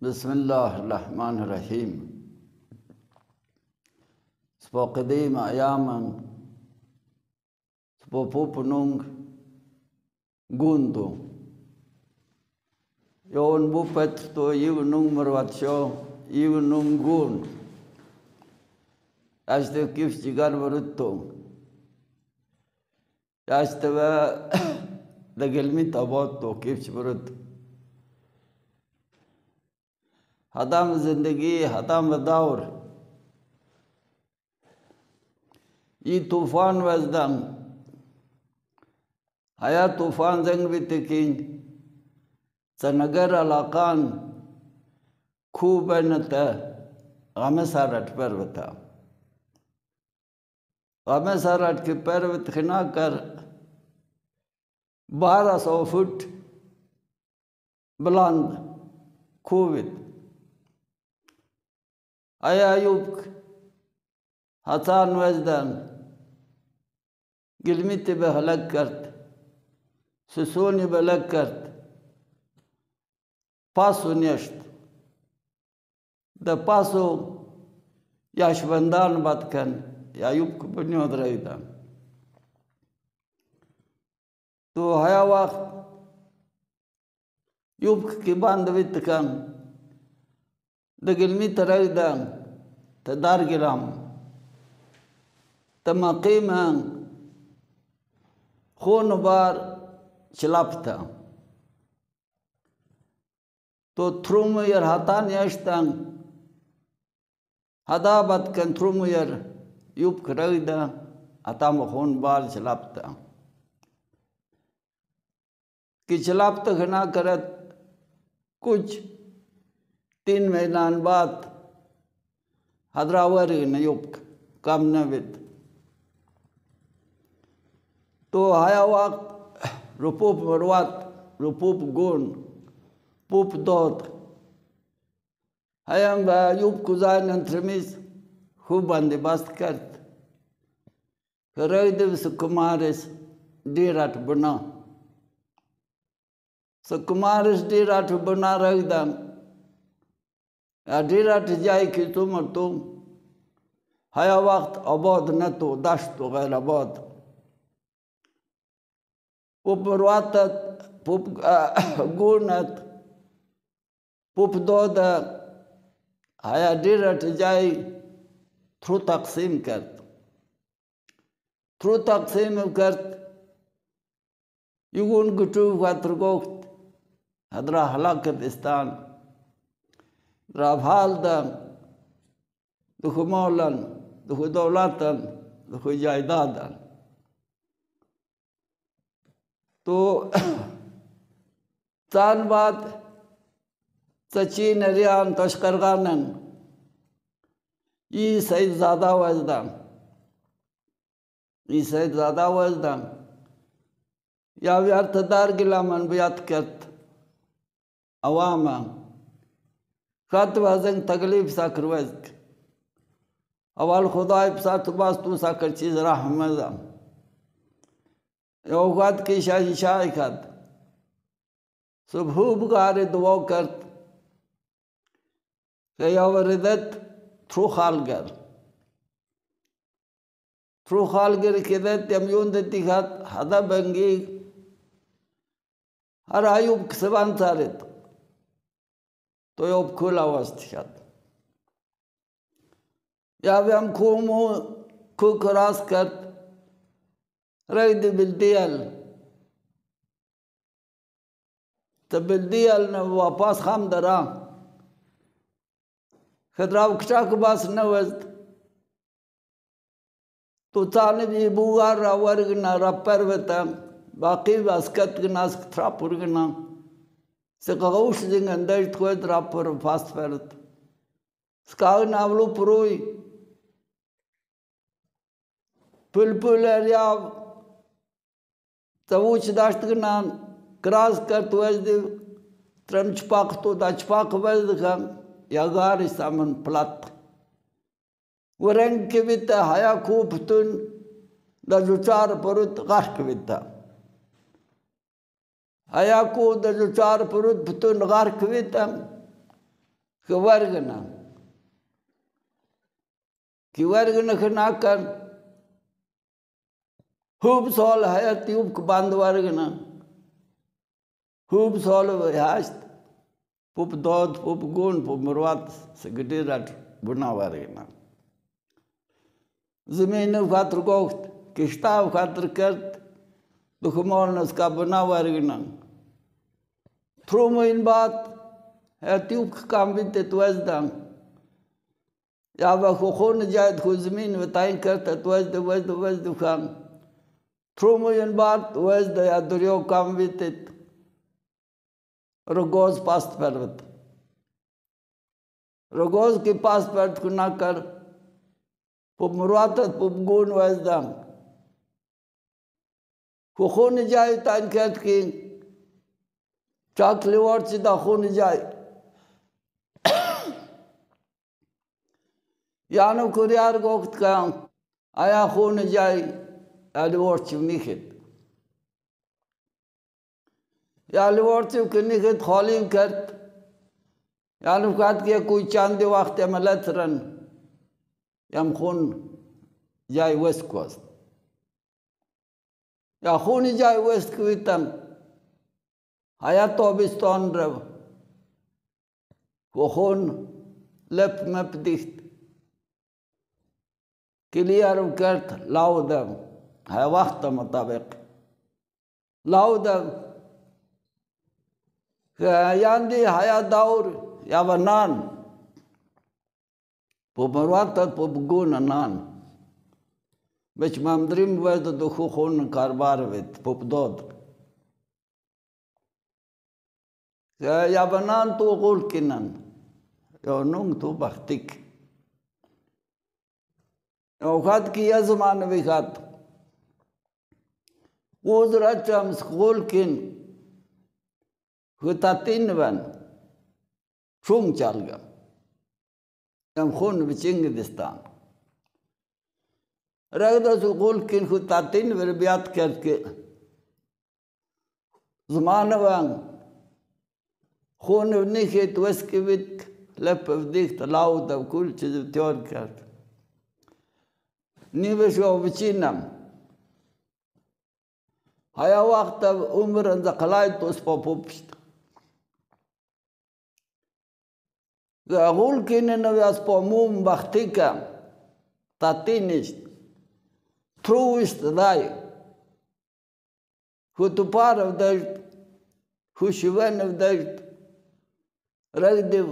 बिस्मिल्लाहिर्रहमानिर्रहीम। Spo qdim ayaman spo pupunung gundo yon bupet to yunung merwatsyo yunung gun aste kif jigar berutto aste wa dagelmi tabot to kif berut hadam zindagi hadam daur ये तूफान वजदम हया तूफान जंग बितकिन सनगर अलाकान खूब नत गमेसारट पर्वता गमेसारट के पर्वत खिना कर 1200 फुट बुलंद खूबित आया युग हसान वजदन गिलमित बहलक करत सुसोनी बलक करत पासो न्यश्त द पासो याशबंदान बतकन या युग बुनियाद रहीदन तो हया वक्त युग की बांधवित कन द गिलमित रहीदन तदार गिराम तमकीमा खून बार चलापता तो थ्रुम यर हातान यश्तन हदाबत कन थ्रुम यर युब करैदा अताम खून बार चलापता कि चलापता घना करत कुछ 3 महीनान बाद हदरावरी न युब काम नवित तो हया वक्त रुपूप मरवात रुपूप गुण पूप दोत हयम युब कुजान अंतरमिस खूब बंदोबस्त करत करई दिवस कुमारिस डीराट बना कुमारिस डीराट बना रहीदम डीराट जाय कि तुम हया वक्त अबोध न तो दश तो गैर अबोध पुप रवातत पुप गुणत पुप दोद हया डीरट जाय थ्रू तकसीम करत युगुन गुटू वात्रगोक्त हदरा हलाकतिस्तान राभालदम दुख मौलन दुख दौलतन दुख जायदादन तो चान बात सचिन रियान तस्करगानन ये सैद ज़्यादा वजदम या व्यर्थदार गिलामन बियात करत अवामा खत वजन तकलीफ साकर वजक अवाल खुदा इब्सा तुबास तू साकर चीज रहमज़म योगात की शाही खत सुबह गारे दुआ करत यावरदत थ्रू खालगर किदत यमयून दती खत हदा बंगी हर आयुब सबान सारित तो योब खुला वस्त खत या हम खूमो खू क्रॉस करत रईद बिल्दियल तो बिल्दियल ने वापस खाम दरा खतराव खचाक बास न वजद तो चाने भी बुगार रावर्गना रपर्वता बाकी बास्कत गना थ्रापुरगना से कगौश जिंग अंदर थोड़ रापर फास्ट परत स्काग नावलो पुरोई पुल एरिया तवुच दाश्त गना क्रॉस कर तो वजद त्रम चपाक तो दाचपाक वजद खान या गार सामन प्लात वरंग के बिता हया खूब तुन दजुचार परुत गाश के बिता हया को दजुचार परुत तुन गार के बिता कि वर्गना कि वर्गन खनाकर खूब सोल है ट्यूब बंद वर्गना खूब सोल हास्त पुप दोद पुप गुण पुप मुरवात सगडीराट बुना वर्गना जमीन खातर गोख्त किश्ताव खातर करत दुखमोलनस का बुना वर्गना थ्रू इन बात है ट्यूब काम बीते त्वजदां या बखून जायद खु जमीन बताई करता वजद खान थ्रू इन बात वजद या दुरियो काम बीते रोगोज पास परवत रोगोज की पास परत को ना कर पुप मुरवात पुप गुण वजदां खून जाए तान करत की चाकली और सीधा खून जाए यानो कुरियार गोक्त का आया खून जाए यालिवर्च निखित यालिवर्च के निखित खाली करत यानो काट के कोई चांदे वक्त मलतरन यम खून जाए वेस्ट कोस्ट या खून जाए वेस्ट क्वितन आया तो बिस्तोन रव वो खून लप मप दिखत क्लियर करत लाउदम है वक्त मुताबिक लाउदम यानी हया दौर या वनान पुमरवात पुबगुन नान बच ममद्रिम वद दुखु खून कारबार वेत पुपदोद या बनान तो गुल किनन या नुंग तो बख्तिक औकात की यह ज़मान विखात उज़रा चम स्कूल किन हुता तीन बन शुंग चाल गा यम खून बिचिंग दिस्तान रगदा स्कूल किन हुता तीन बर ब्यात करके ज़मान वांग खून निखित वस्के वित लप दिखत लाउ तब कुल चीज़ त्योर कर निवेशो विचिनम हया वक्त उम्र ज़खलाई तो उस पपुप्स्ट गूल किने नव्यास पमुम बख्तिका तातिनिस्ट थ्रू इस्ट दाई खुतुपार अवदर्ट खुशवन अवदर्ट रगदेव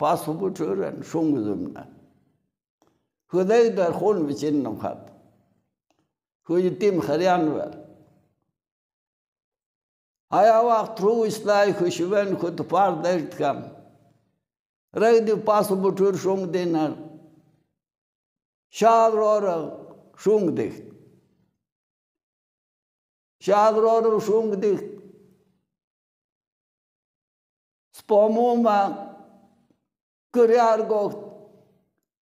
पासुपुचुरन शुंगजुमना खुदाई दर खून बिचिन नखात खुद टीम खरियान वर आया वक्त थ्रू इस्लाई खुशवन खुद पार दर्द कम रह दे पास बुटूर शुंग देना शाद और शुंग दे शाद और शुंग दे स्पोमोमा कुरियार गोक्त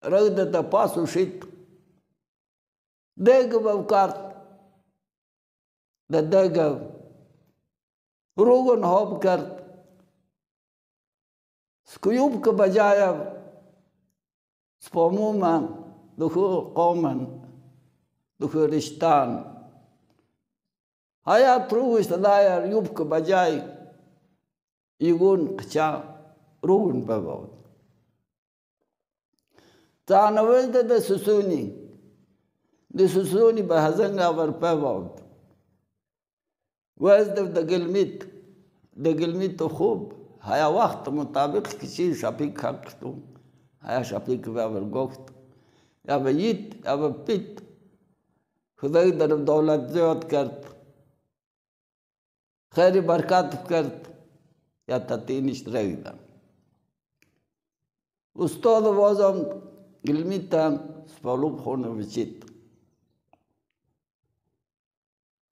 रगदता पासु शीत देग बवकार्त देग रोगन होब करत स्क्यूब के बजाय स्पोमुमा दुखु कौमन दुखु रिश्तान हया थ्रू इस्तायर युब के बजाय इगुन कचा रोगन बवत तानवज़ द सुसूनी बहज़ंगा वर पैवाउत वज़ द गिलमित तो खूब हया वक्त मुताबिक किसी शफीक हक तो हया शफीक वर गोख्त या बयीत या पित खुदाई दरब दौलत ज़्याद करत खैर बरकत करत या ततीनिश रहेगा उस्तोद वज़म गिलमिता स्पलुब होने विचित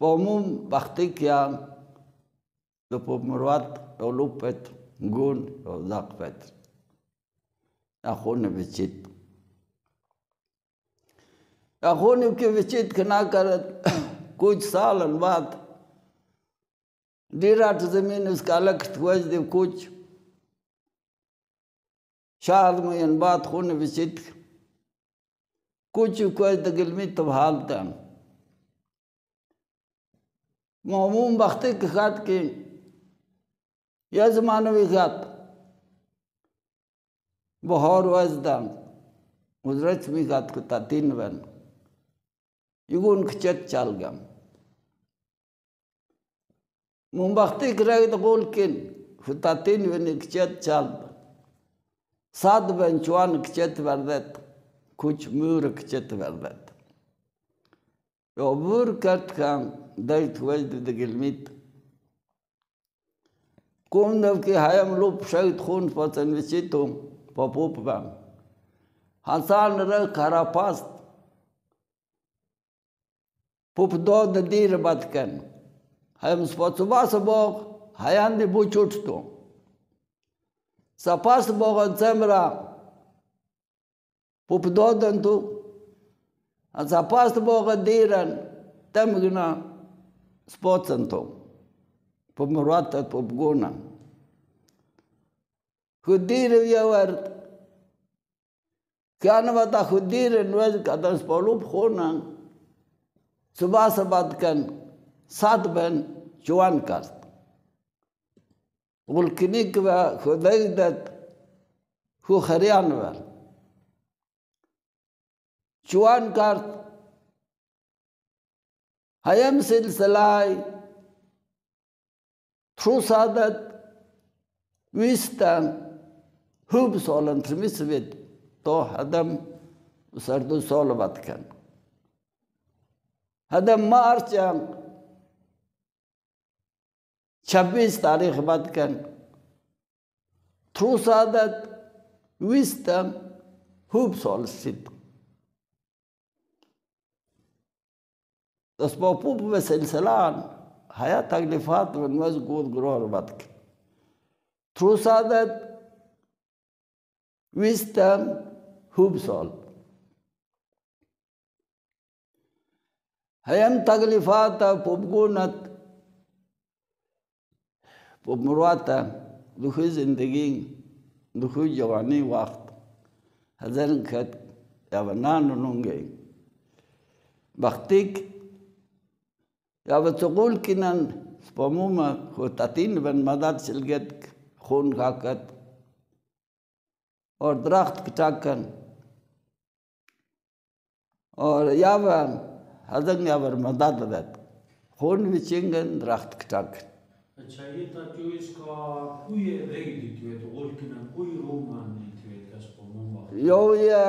पमुम बख्ती क्या तो पुमरवात लुपत गुण और जाकपत अखोने विचित अखोने के विचित खना करत कुछ साल बाद डिराट जमीन उसका अलग वजद कुछ शायद मैं बात खून विचित कुछ कोई दगिलमी तभालता मौमूम वक्ति के खात की या ज़मानवी खात बहर वजदान उजरत मी खात को तातीन बन युगुन खचत चाल गम मुंबख्ती करे तो बोल किन तातीन बन खचत चाल सात बन चुआन खचत वर्दत कुछ मूर खचत वर्दत Obur kat kan dait wajd de gilmit kom dav ki hayam lob shayt khun patan visitum papop bam hasan ra karapast pop do de dir batkan hayam spotsuba sabog hayan de buchutto sapas bogan semra pop do dantu Zapas boga diran temgna spotsanto pomurata popgona khudir yawart kana wata khudir nwaz kadas polub khona subah sabat kan sat ben juan kast ulkinik wa khudaidat khu kharian war Juan kart hayam silsilai trusadat wistan hub solan trimisvit to hadam sardu solvat kan hadam marcham 26 तारीख बाद kan trusadat wistan hub sol sit Das Popop Veselsalan, Hayat Aglifat, when was good grower batk. Trusadat wisdom hubsol. Hayam Taglifata, Popgunat, Popmurata, Duhuz in the ging, Duhu Giovanni Wacht, Hazen Kat, Yavanan Nunge. Baktik. या वो चुगल किनन स्पमुमा को तातीन बन मदद चिलगत खून खाकत और दरख्त कटाकन और यावन हज़ंग यावर मदद दत खून विचिंगन दरख्त कटाकन अच्छा ये था जो इसका कोई रेग दिखती है तो गोल किनन कोई रोमान नहीं थी का स्पमुमा यो ये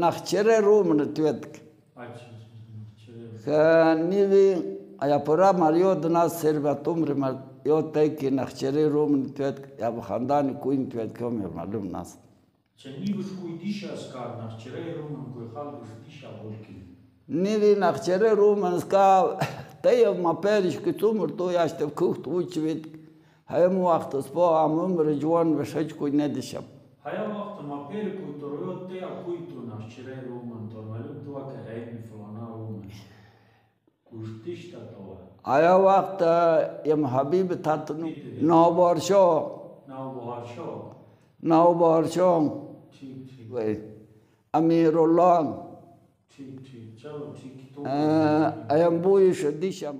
नखचरे रोम नटवेत अच्छा निवी Aya pura Mario Donas serva tumre mar yo teki nachchere rom nitwet ya bkhandani kuin nitwet kom malum nas. Chani bus koy disha skar nachchere rom koy khal bus disha volki. Nivi nachchere rom ska tayo maperish kitumur to yashte kucht uchvit hayam waqt spo amum rejwan beshaj koy nedisham. Hayam waqt maperi koy toroyot te koy to nachchere rom to malum to ka hayni fulana rom. आया वक्त यम हबीब था तनु नौ वर्षों वही अमीरुल्लाह ठीक चलो ठीक तो अयम बुइश दिशम